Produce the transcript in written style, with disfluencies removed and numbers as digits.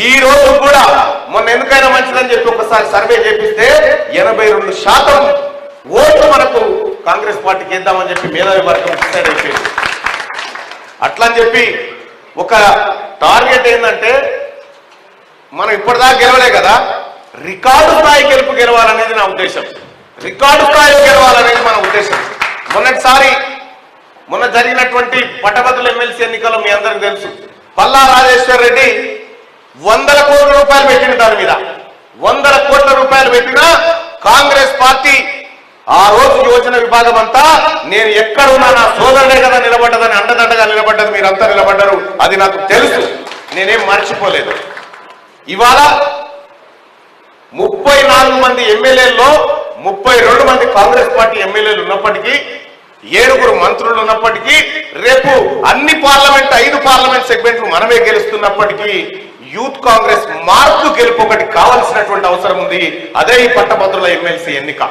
ఈ రోజు కూడా మొన్న ఎందుకైనా మంచిదని చెప్పి ఒకసారి సర్వే చేపిస్తే 82% ఓట్లు మనకు కాంగ్రెస్ పార్టీకి ఇద్దామని చెప్పి మేధావి వర్గం డిసైడ్ అయిపోయింది. అట్లా అని చెప్పి ఒక టార్గెట్ ఏంటంటే మనం ఇప్పటిదాకా గెలవలే కదా, రికార్డు స్థాయి గెలుపు గెలవాలనేది నా ఉద్దేశం. రికార్డు స్థాయిలో గెలవాలనేది మన ఉద్దేశం. మొన్న జరిగినటువంటి పట్టభద్రుల ఎమ్మెల్సీ ఎన్నికల్లో మీ అందరికి తెలుసు, పల్లా రాజేశ్వర్ రెడ్డి 100 కోట్ల రూపాయలు పెట్టిన దాని మీద 100 కోట్ల రూపాయలు పెట్టినా కాంగ్రెస్ పార్టీ ఆ రోజు యోజన విభాగం అంతా నేను ఎక్కడున్నా నా సోదరుడే కదా నిలబడ్డదని అండదండగా నిలబడ్డది, మీరంతా నిలబడ్డారు, అది నాకు తెలుసు, నేనేం మర్చిపోలేదు. ఇవాళ 34 మంది ఎమ్మెల్యేల్లో 32 మంది కాంగ్రెస్ పార్టీ ఎమ్మెల్యేలు ఉన్నప్పటికీ, 7 మంత్రులు ఉన్నప్పటికీ, రేపు అన్ని 5 పార్లమెంట్ సెగ్మెంట్లు మనమే గెలుస్తున్నప్పటికీ యూత్ కాంగ్రెస్ మార్పు గెలుపు ఒకటి కావాల్సినటువంటి అవసరం ఉంది. అదే ఈ పట్టభద్రుల ఎమ్మెల్సీ ఎన్నిక.